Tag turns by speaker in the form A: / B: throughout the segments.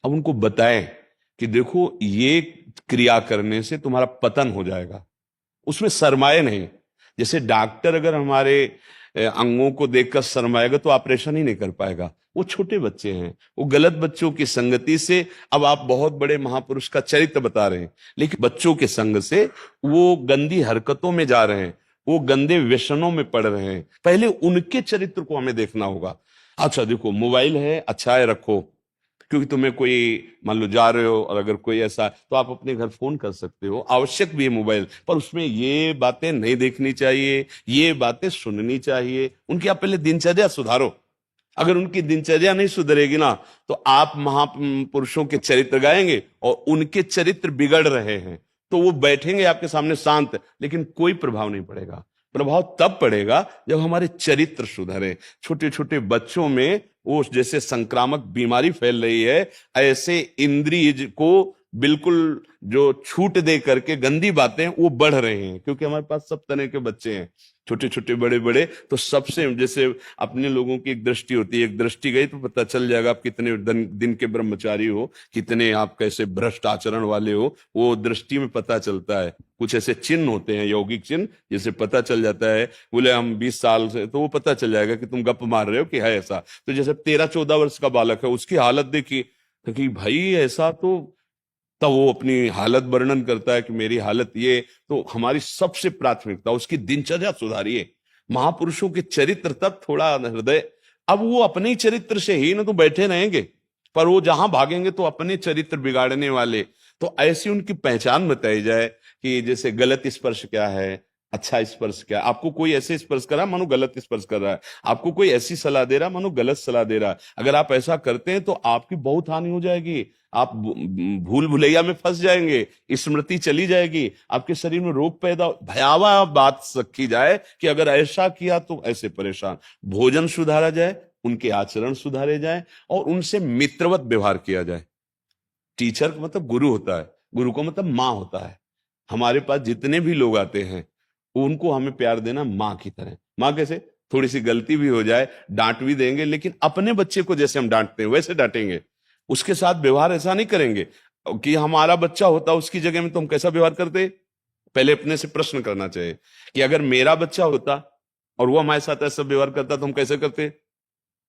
A: अब उनको बताएं कि देखो ये क्रिया करने से तुम्हारा पतन हो जाएगा, उसमें शरमाए नहीं। जैसे डॉक्टर अगर हमारे अंगों को देखकर शरमाएगा तो ऑपरेशन ही नहीं कर पाएगा। वो छोटे बच्चे हैं, वो गलत बच्चों की संगति से, अब आप बहुत बड़े महापुरुष का चरित्र बता रहे हैं, लेकिन बच्चों के संग से वो गंदी हरकतों में जा रहे हैं, वो गंदे व्यसनों में पड़ रहे हैं। पहले उनके चरित्र को हमें देखना होगा। अच्छा देखो, मोबाइल है, अच्छा है, रखो, क्योंकि तुम्हें कोई, मान लो जा रहे हो और अगर कोई ऐसा, तो आप अपने घर फोन कर सकते हो, आवश्यक भी है मोबाइल, पर उसमें ये बातें नहीं देखनी चाहिए, ये बातें सुननी चाहिए। उनकी आप पहले दिनचर्या सुधारो। अगर उनकी दिनचर्या नहीं सुधरेगी ना, तो आप महापुरुषों के चरित्र गाएंगे और उनके चरित्र बिगड़ रहे हैं, तो वो बैठेंगे आपके सामने शांत, लेकिन कोई प्रभाव नहीं पड़ेगा। प्रभाव तब पड़ेगा जब हमारे चरित्र सुधरे। छोटे छोटे बच्चों में वो जैसे संक्रामक बीमारी फैल रही है, ऐसे इंद्रिय को बिल्कुल जो छूट दे करके गंदी बातें वो बढ़ रहे हैं, क्योंकि हमारे पास सब तरह के बच्चे हैं, छोटे छोटे बड़े बड़े। तो सबसे जैसे अपने लोगों की एक दृष्टि होती है, एक दृष्टि गई तो पता चल जाएगा आप कितने दिन के ब्रह्मचारी हो, कितने आप कैसे भ्रष्ट आचरण वाले हो, वो दृष्टि में पता चलता है। कुछ ऐसे चिन्ह होते हैं, यौगिक चिन्ह, जैसे पता चल जाता है, बोले हम 20 साल से, तो वो पता चल जाएगा कि तुम गप मार रहे हो कि है ऐसा। तो जैसे 13-14 वर्ष का बालक है, उसकी हालत देखी तो कि भाई ऐसा, तो तब वो अपनी हालत वर्णन करता है कि मेरी हालत ये। तो हमारी सबसे प्राथमिकता उसकी दिनचर्या सुधारिए, महापुरुषों के चरित्र तक थोड़ा हृदय। अब वो अपने ही चरित्र से ही ना तो बैठे रहेंगे, पर वो जहां भागेंगे तो अपने चरित्र बिगाड़ने वाले। तो ऐसी उनकी पहचान बताई जाए कि जैसे गलत स्पर्श क्या है, अच्छा स्पर्श क्या है। आपको कोई ऐसे स्पर्श कर रहा है मानो गलत स्पर्श कर रहा है, आपको कोई ऐसी सलाह दे रहा है मानो गलत सलाह दे रहा है। अगर आप ऐसा करते हैं तो आपकी बहुत हानि हो जाएगी, आप भूल भुलैया में फंस जाएंगे, स्मृति चली जाएगी, आपके शरीर में रोग पैदा। भयावह बात रखी जाए कि अगर ऐसा किया तो ऐसे परेशान। भोजन सुधारा जाए, उनके आचरण सुधारे जाए और उनसे मित्रवत व्यवहार किया जाए। टीचर का मतलब गुरु होता है, गुरु का मतलब माँ होता है। हमारे पास जितने भी लोग आते हैं उनको हमें प्यार देना माँ की तरह। माँ कैसे? थोड़ी सी गलती भी हो जाए डांट भी देंगे, लेकिन अपने बच्चे को जैसे हम डांटते हैं वैसे डांटेंगे, उसके साथ व्यवहार ऐसा नहीं करेंगे कि हमारा बच्चा होता उसकी जगह में तो हम कैसा व्यवहार करते। पहले अपने से प्रश्न करना चाहिए कि अगर मेरा बच्चा होता और वो हमारे साथ ऐसा व्यवहार करता तो हम कैसे करते।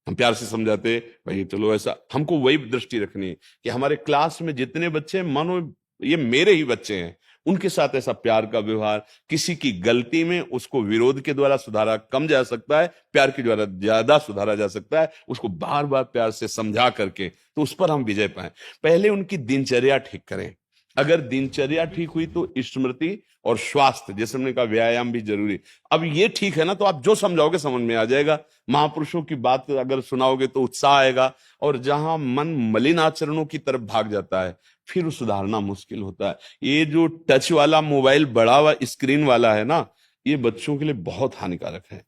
A: हम प्यार से समझाते, भाई चलो ऐसा। हमको वही दृष्टि रखनी है कि हमारे क्लास में जितने बच्चे हैं, मानो ये मेरे ही बच्चे हैं, उनके साथ ऐसा प्यार का व्यवहार। किसी की गलती में उसको विरोध के द्वारा सुधारा कम जा सकता है, प्यार के द्वारा ज्यादा सुधारा जा सकता है। उसको बार बार प्यार से समझा करके, तो उस पर हम विजय पाए। पहले उनकी दिनचर्या ठीक करें। अगर दिनचर्या ठीक हुई तो स्मृति और स्वास्थ्य, जैसे हमने कहा व्यायाम भी जरूरी। अब ये ठीक है ना, तो आप जो समझाओगे समझ में आ जाएगा। महापुरुषों की बात अगर सुनाओगे तो उत्साह आएगा। और जहां मन मलिन आचरणों की तरफ भाग जाता है फिर सुधारना मुश्किल होता है। ये जो टच वाला मोबाइल, बड़ा हुआ स्क्रीन वाला है ना, ये बच्चों के लिए बहुत हानिकारक है।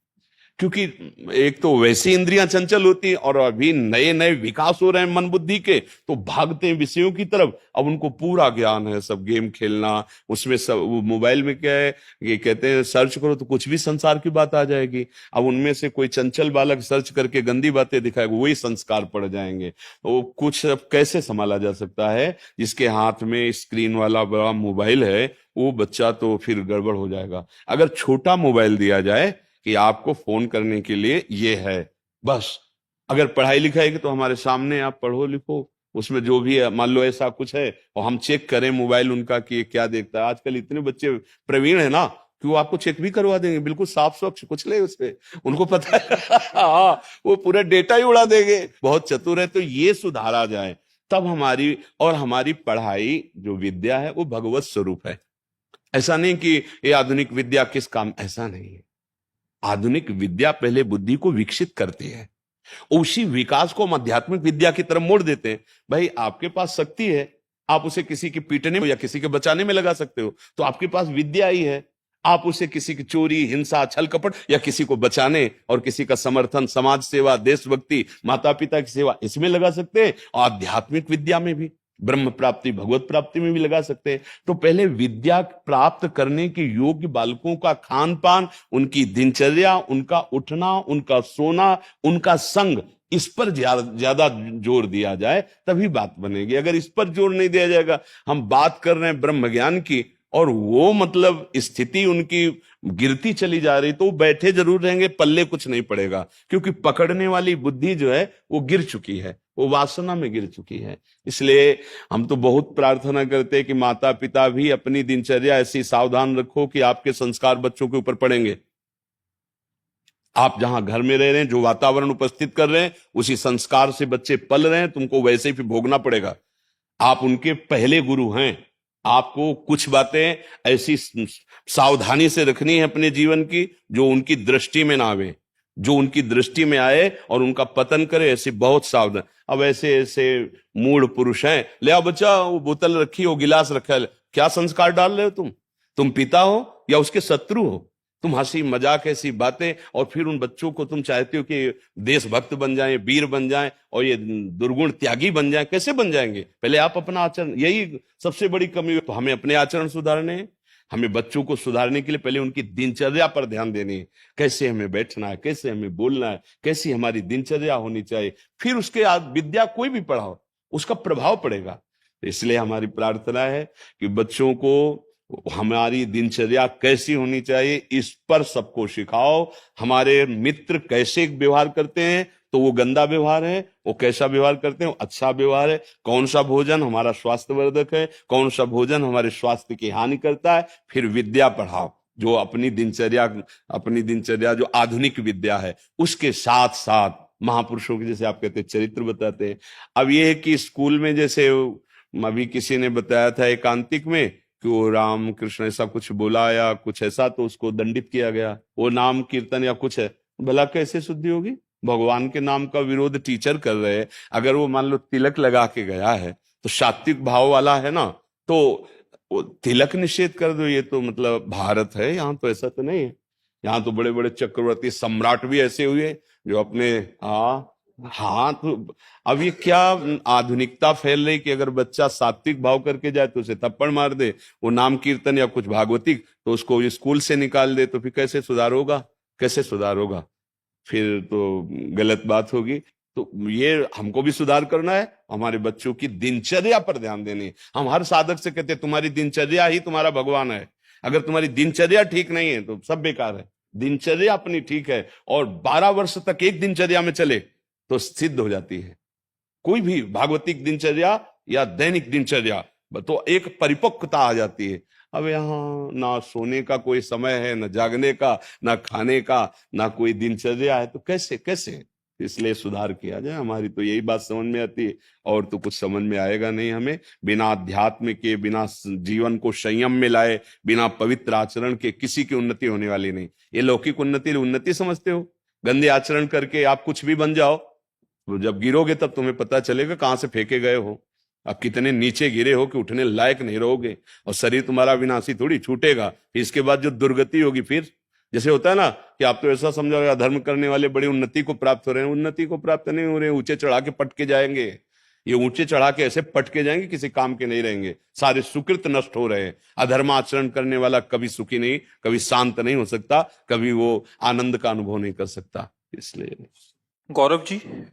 A: क्योंकि एक तो वैसी इंद्रियां चंचल होती हैं और अभी नए नए विकास हो रहे हैं मन बुद्धि के, तो भागते हैं विषयों की तरफ। अब उनको पूरा ज्ञान है, सब गेम खेलना, उसमें सब मोबाइल में क्या है, ये कहते हैं सर्च करो तो कुछ भी संसार की बात आ जाएगी। अब उनमें से कोई चंचल बालक सर्च करके गंदी बातें दिखाएगा, वही संस्कार पड़ जाएंगे। तो कुछ अब कैसे संभाला जा सकता है? जिसके हाथ में स्क्रीन वाला बड़ा मोबाइल है वो बच्चा तो फिर गड़बड़ हो जाएगा। अगर छोटा मोबाइल दिया जाए कि आपको फोन करने के लिए ये है बस, अगर पढ़ाई लिखाई की तो हमारे सामने आप पढ़ो लिखो, उसमें जो भी है, मान लो ऐसा कुछ है और हम चेक करें मोबाइल उनका कि क्या देखता है। आजकल इतने बच्चे प्रवीण है ना कि वो आपको चेक भी करवा देंगे, बिल्कुल साफ स्वच्छ कुछ ले उससे, उनको पता है। हाँ, वो पूरा डेटा ही उड़ा देंगे, बहुत चतुर है। तो ये सुधारा जाए तब हमारी, और हमारी पढ़ाई जो विद्या है वो भगवत स्वरूप है। ऐसा नहीं कि ये आधुनिक विद्या किस काम, ऐसा नहीं है। आधुनिक विद्या पहले बुद्धि को विकसित करती है, उसी विकास को हम आध्यात्मिक विद्या की तरफ मोड़ देते हैं। भाई आपके पास शक्ति है, आप उसे किसी के पीटने में या किसी के बचाने में लगा सकते हो, तो आपके पास विद्या ही है। आप उसे किसी की चोरी, हिंसा, छल कपट या किसी को बचाने और किसी का समर्थन, समाज सेवा, देशभक्ति, माता पिता की सेवा, इसमें लगा सकते हैं। और आध्यात्मिक विद्या में भी, ब्रह्म प्राप्ति, भगवत प्राप्ति में भी लगा सकते हैं। तो पहले विद्या प्राप्त करने के योग्य बालकों का खान पान, उनकी दिनचर्या, उनका उठना, उनका सोना, उनका संग, इस पर ज्यादा जोर दिया जाए तभी बात बनेगी। अगर इस पर जोर नहीं दिया जाएगा, हम बात कर रहे हैं ब्रह्म ज्ञान की और वो मतलब स्थिति उनकी गिरती चली जा रही, तो वो बैठे जरूर रहेंगे, पल्ले कुछ नहीं पड़ेगा, क्योंकि पकड़ने वाली बुद्धि जो है वो गिर चुकी है, वो वासना में गिर चुकी है। इसलिए हम तो बहुत प्रार्थना करते हैं कि माता पिता भी अपनी दिनचर्या ऐसी सावधान रखो कि आपके संस्कार बच्चों के ऊपर पड़ेंगे। आप जहां घर में रह रहे हैं, जो वातावरण उपस्थित कर रहे हैं, उसी संस्कार से बच्चे पल रहे हैं, तुमको वैसे ही फिर भोगना पड़ेगा। आप उनके पहले गुरु हैं। आपको कुछ बातें ऐसी सावधानी से रखनी है अपने जीवन की जो उनकी दृष्टि में ना आवे, जो उनकी दृष्टि में आए और उनका पतन करे, ऐसे बहुत सावधान। अब ऐसे ऐसे मूढ़ पुरुष हैं, ले आओ बच्चा, वो बोतल रखी हो, गिलास रखा है, क्या संस्कार डाल रहे हो तुम पिता हो या उसके शत्रु हो? तुम हंसी मजाक ऐसी बातें, और फिर उन बच्चों को तुम चाहते हो कि देशभक्त बन जाएं, वीर बन जाएं और ये दुर्गुण त्यागी बन जाएं। कैसे बन जाएंगे? पहले आप अपना आचरण, यही सबसे बड़ी कमी है। तो हमें अपने आचरण सुधारने हैं। हमें बच्चों को सुधारने के लिए पहले उनकी दिनचर्या पर ध्यान देनी है। कैसे हमें बैठना है, कैसे हमें बोलना है, कैसी हमारी दिनचर्या होनी चाहिए। फिर उसके बाद विद्या कोई भी पढ़ाओ, उसका प्रभाव पड़ेगा। इसलिए हमारी प्रार्थना है कि बच्चों को हमारी दिनचर्या कैसी होनी चाहिए इस पर सबको सिखाओ। हमारे मित्र कैसे व्यवहार करते हैं, तो वो गंदा व्यवहार है, वो कैसा व्यवहार करते हैं, वो अच्छा व्यवहार है। कौन सा भोजन हमारा स्वास्थ्यवर्धक है, कौन सा भोजन हमारे स्वास्थ्य की हानि करता है। फिर विद्या पढ़ाओ, जो अपनी दिनचर्या जो आधुनिक विद्या है, उसके साथ साथ महापुरुषों के, जैसे आप कहते हैं, चरित्र बताते हैं। अब ये है कि स्कूल में, जैसे अभी किसी ने बताया था एकांतिक में कि वो राम कृष्ण ऐसा कुछ बोला या कुछ ऐसा, तो उसको दंडित किया गया। वो नाम कीर्तन या कुछ है, भला कैसे शुद्धि होगी? भगवान के नाम का विरोध टीचर कर रहे हैं। अगर वो मान लो तिलक लगा के गया है, तो सात्विक भाव वाला है ना, तो वो तिलक निषेध कर दो। ये तो मतलब भारत है, यहाँ तो ऐसा तो नहीं है। यहाँ तो बड़े बड़े चक्रवर्ती सम्राट भी ऐसे हुए जो अपने हाँ, तो अब ये क्या आधुनिकता फैल रही कि अगर बच्चा सात्विक भाव करके जाए तो उसे थप्पड़ मार दे, वो नाम कीर्तन या कुछ भागवतिक तो उसको स्कूल से निकाल दे, तो फिर कैसे सुधार होगा? कैसे सुधार होगा? फिर तो गलत बात होगी। तो ये हमको भी सुधार करना है, हमारे बच्चों की दिनचर्या पर ध्यान देनी है। हम हर साधक से कहते हैं तुम्हारी दिनचर्या ही तुम्हारा भगवान है। अगर तुम्हारी दिनचर्या ठीक नहीं है तो सब बेकार है। दिनचर्या अपनी ठीक है और 12 वर्ष तक एक दिनचर्या में चले तो सिद्ध हो जाती है। कोई भी भागवतिक दिनचर्या या दैनिक दिनचर्या, तो एक परिपक्वता आ जाती है। अब यहाँ ना सोने का कोई समय है, ना जागने का, ना खाने का, ना कोई दिनचर्या है, तो कैसे कैसे? इसलिए सुधार किया जाए। हमारी तो यही बात समझ में आती है, और तो कुछ समझ में आएगा नहीं हमें। बिना अध्यात्म के, बिना जीवन को संयम में लाए, बिना पवित्र आचरण के किसी की उन्नति होने वाली नहीं। ये लौकिक उन्नति समझते हो? गंदे आचरण करके आप कुछ भी बन जाओ, तो जब गिरोगे तब तुम्हें पता चलेगा कहां से फेंके गए हो, अब कितने नीचे गिरे हो कि उठने लायक नहीं रहोगे। और शरीर तुम्हारा विनाशी थोड़ी छूटेगा, फिर इसके बाद जो दुर्गति होगी, फिर जैसे होता है ना कि आप तो ऐसा समझोगे धर्म करने वाले बड़ी उन्नति को प्राप्त हो रहे हैं। उन्नति को प्राप्त नहीं हो रहे हैं, ऊंचे चढ़ा के पटके जाएंगे। ये ऊंचे चढ़ा के ऐसे पटके जाएंगे, किसी काम के नहीं रहेंगे। सारे सुकृत नष्ट हो रहे हैं। अधर्म आचरण करने वाला कभी सुखी नहीं, कभी शांत नहीं हो सकता, कभी वो आनंद का अनुभव नहीं कर सकता। इसलिए
B: गौरव जी,